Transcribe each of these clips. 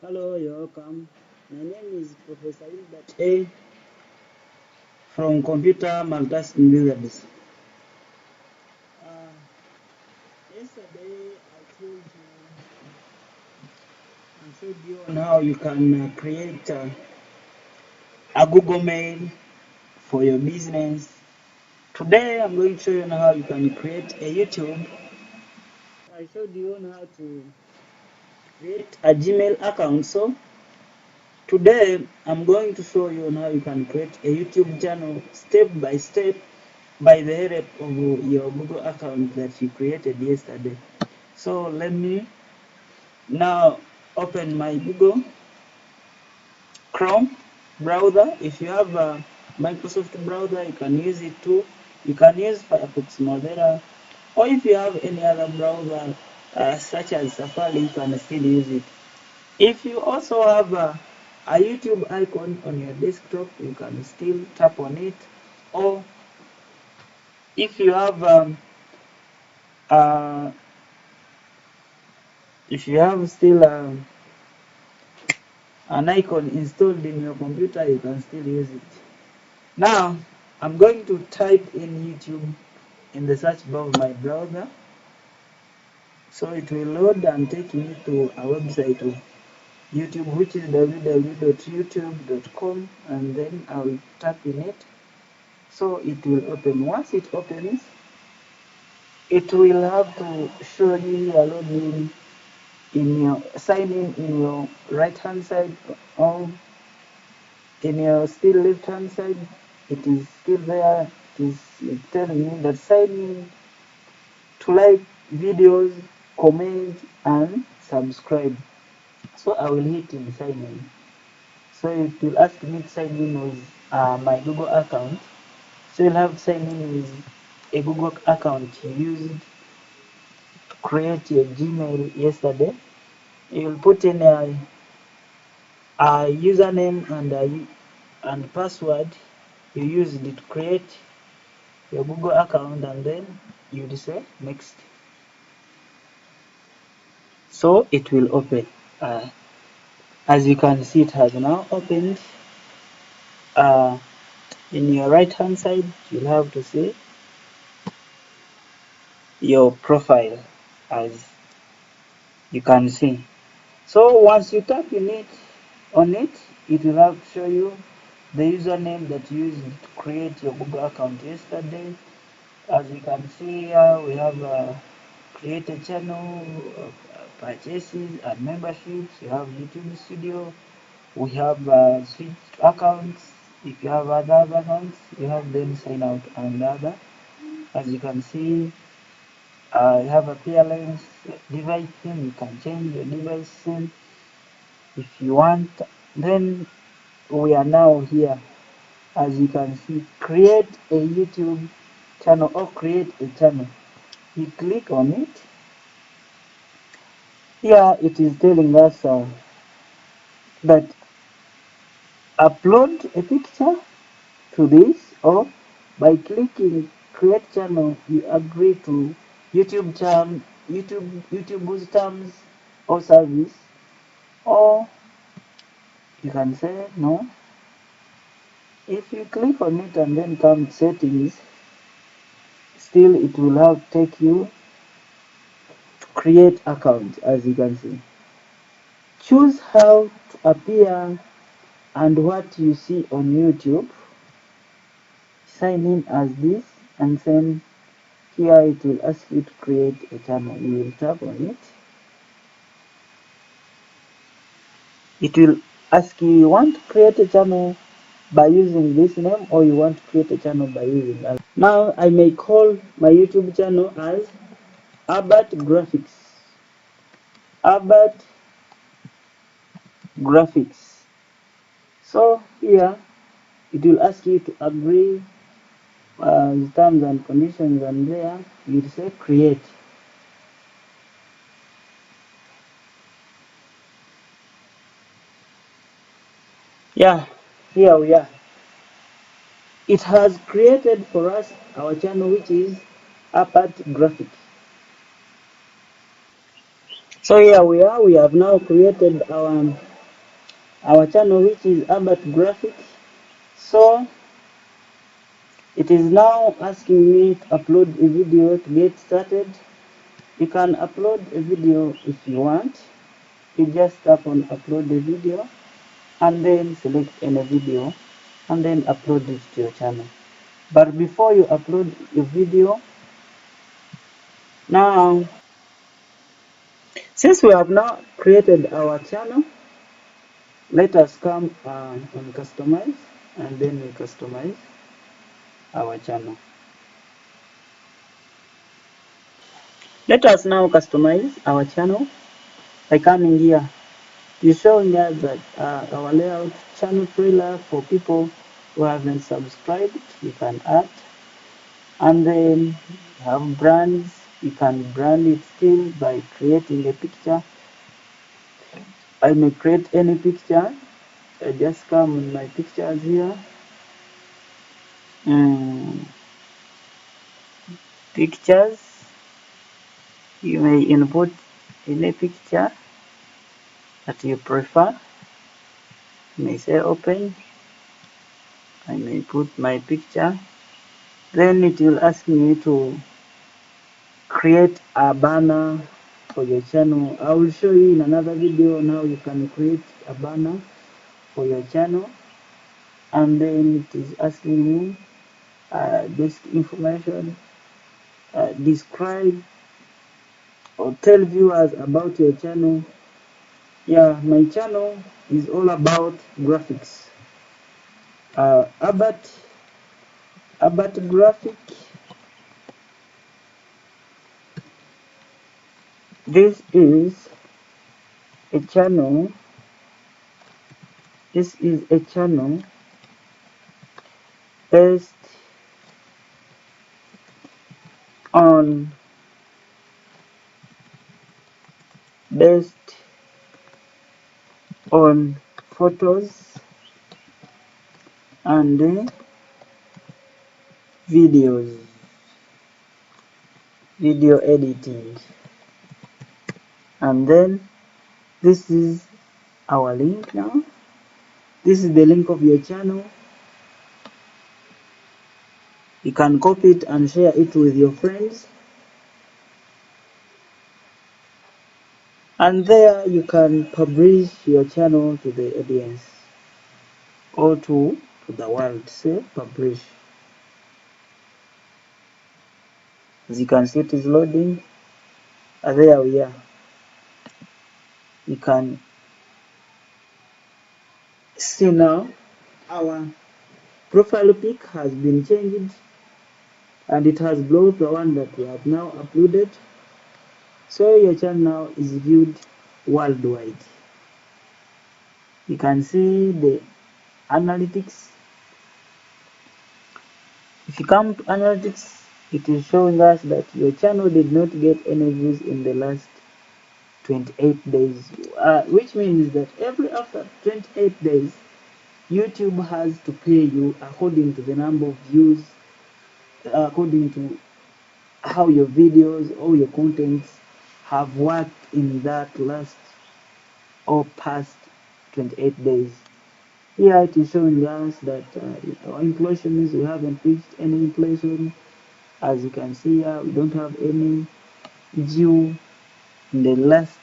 Hello, you're welcome. My name is Professor Hilbert A. from Computer Multitasking Wizards. Uh, Yesterday I showed you on how you can create a Google Mail for your business. Today I'm going to show you on how you can create a YouTube. I showed you on how to create a Gmail account. So today I'm going to show you on how you can create a YouTube channel step by step by the help of your Google account that you created yesterday. So let me now open my Google Chrome browser. If you have a Microsoft browser, you can use it too. You can use Firefox, Mozilla, or if you have any other browser such as Safari, you can still use it. If you also have a YouTube icon on your desktop, you can still tap on it. Or if you have uh, still an icon installed in your computer, you can still use it. Now I'm going to type in YouTube in the search bar of my browser, so it will load and take me to a website of YouTube, which is www.youtube.com, and then I will tap in it, so it will open. Once it opens, it will have to show you here login in your sign in your right hand side, or in your still left hand side. It is still there. It is telling me that sign in to like videos, comment and subscribe. So I will hit in sign in. So it will ask me to sign in with my Google account. So you'll have to sign in with a Google account you used to create your Gmail yesterday. You'll put in a username and password you used to create your Google account, and then you'd say next. So it will open. As you can see, it has now opened. In your right hand side, you'll have to see your profile, as you can see. So once you tap on it, it will have to show you the username that you used to create your Google account yesterday. As you can see here, we have create a channel, purchases and memberships. You have YouTube Studio. We have switch accounts. If you have other accounts, you have them sign out and other. As you can see, you have appearance, device theme. You can change your device theme if you want. Then we are now here. As you can see, create a YouTube channel or create a channel. You click on it. Here it is telling us that upload a picture to this, or by clicking create channel you agree to YouTube's terms or service, or you can say no. If you click on it and then come to settings, still it will have to take you to create account. As you can see, choose how to appear and what you see on YouTube. Sign in as this, and then here it will ask you to create a channel. You will tap on it. It will ask you want to create a channel by using this name, or you want to create a channel by using that. Now I may call my YouTube channel as Albert Graphics. Albert Graphics. So here it will ask you to agree the terms and conditions, and there you say create. Yeah, here we are. It has created for us our channel, which is Albert Graphics. So here we are. We have now created our our channel, which is Albert Graphics. So it is now asking me to upload a video to get started. You can upload a video if you want. You just tap on upload a video and then select any video and then upload it to your channel. But before you upload your video, now since we have now created our channel, let us come on customize, and then we customize our channel. Let us now customize our channel by coming here. It's showing us that our layout channel trailer for people who haven't subscribed, you can add. And then have brands. You can brand it still by creating a picture. I may create any picture. I just come in my pictures here. Pictures. You may input any picture that you prefer. You may say open. I may put my picture. Then it will ask me to create a banner for your channel. I will show you in another video on how you can create a banner for your channel. And then it is asking me basic information, describe or tell viewers about your channel. Yeah, my channel is all about graphics. Albert Graphic. This is a channel. This is a channel based on photos and videos, video editing. And then this is our link now. This is the link of your channel. You can copy it and share it with your friends. And there you can publish your channel to the audience or to the world. Say publish. As you can see, it is loading. There we are. You can see now our profile pic has been changed and it has blocked the one that we have now uploaded. So your channel now is viewed worldwide. You can see the analytics. If you come to analytics, it is showing us that your channel did not get any views in the last 28 days, which means that every after 28 days, YouTube has to pay you according to the number of views, according to how your videos or your contents have worked in that last or past 28 days. Here it is showing us that our inflation we haven't reached any inflation. As you can see here, we don't have any due in the last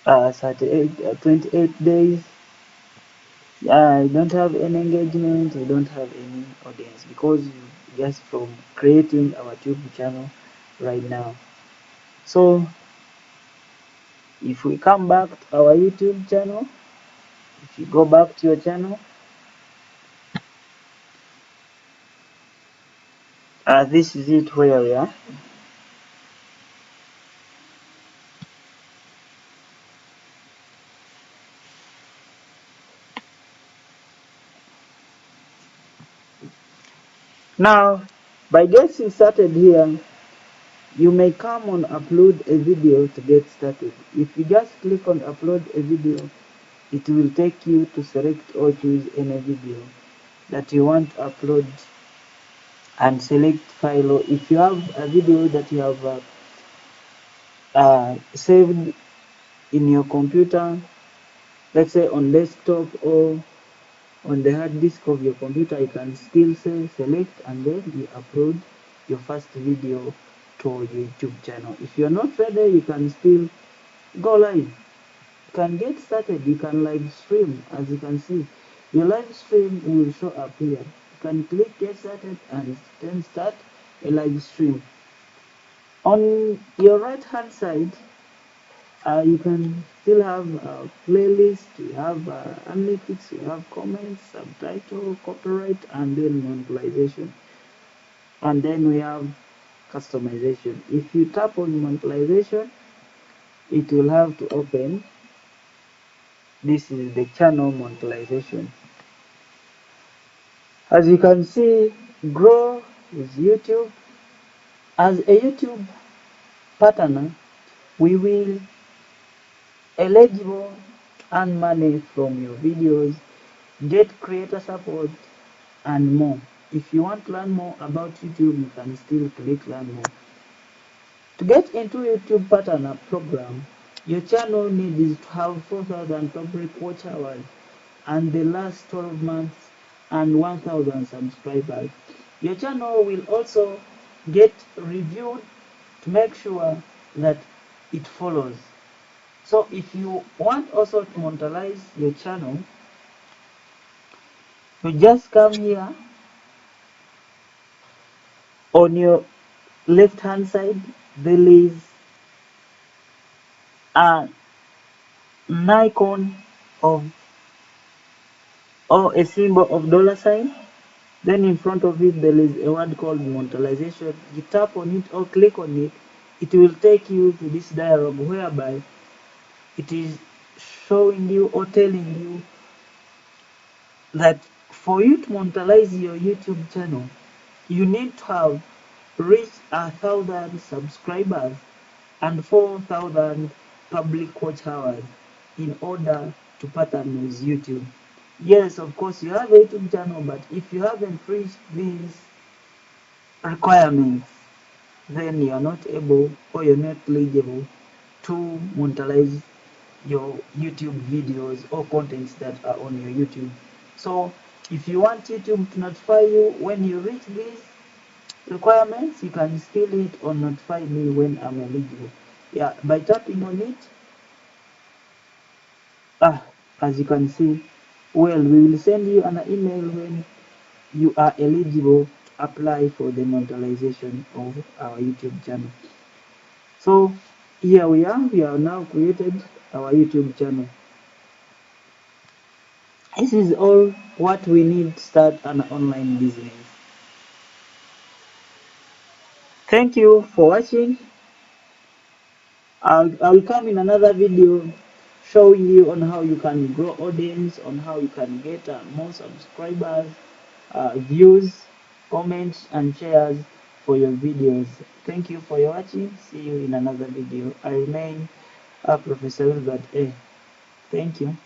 28 days. I don't have any engagement, we don't have any audience because just from creating our YouTube channel right now. So if we come back to our YouTube channel, if you go back to your channel, this is it where we are. Now, by getting started here, you may come on upload a video to get started. If you just click on upload a video, it will take you to select or choose any video that you want to upload and select file. Or if you have a video that you have saved in your computer, let's say on desktop or on the hard disk of your computer, you can still say select and then you upload your first video to your YouTube channel. If you're not ready, you can still go live. You can get started. You can live stream. As you can see, your live stream will show up here. You can click get started and then start a live stream. On your right hand side, you can still have a playlist, you have analytics, you have comments, subtitle, copyright, and then monetization. And then we have customization. If you tap on monetization, it will have to open. This is the channel monetization. As you can see, grow with YouTube. As a YouTube partner, we will eligible earn money from your videos, get creator support, and more. If you want to learn more about YouTube, you can still click learn more. To get into YouTube partner program, your channel needs to have 4,000 public watch hours and the last 12 months and 1,000 subscribers. Your channel will also get reviewed to make sure that it follows. So if you want also to monetize your channel, you just come here on your left hand side, there is an icon of or a symbol of $sign. Then in front of it there is a word called monetization. You tap on it or click on it, it will take you to this dialog whereby it is showing you or telling you that for you to monetize your YouTube channel, you need to have reached 1,000 subscribers and 4,000 public watch hours in order to partner with YouTube. Yes, of course, you have a YouTube channel, but if you haven't reached these requirements, then you are not able or you're not eligible to monetize your YouTube videos or contents that are on your YouTube. So if you want YouTube to notify you when you reach these requirements, you can still hit on notify me when I'm eligible. Yeah, by tapping on it, as you can see, well, we will send you an email when you are eligible to apply for the monetization of our YouTube channel. So here we have now created our YouTube channel. This is all what we need to start an online business. Thank you for watching. I'll come in another video showing you on how you can grow audience, on how you can get more subscribers, views, comments, and shares for your videos. Thank you for your watching. See you in another video. I remain Professor Wilbert A. Thank you.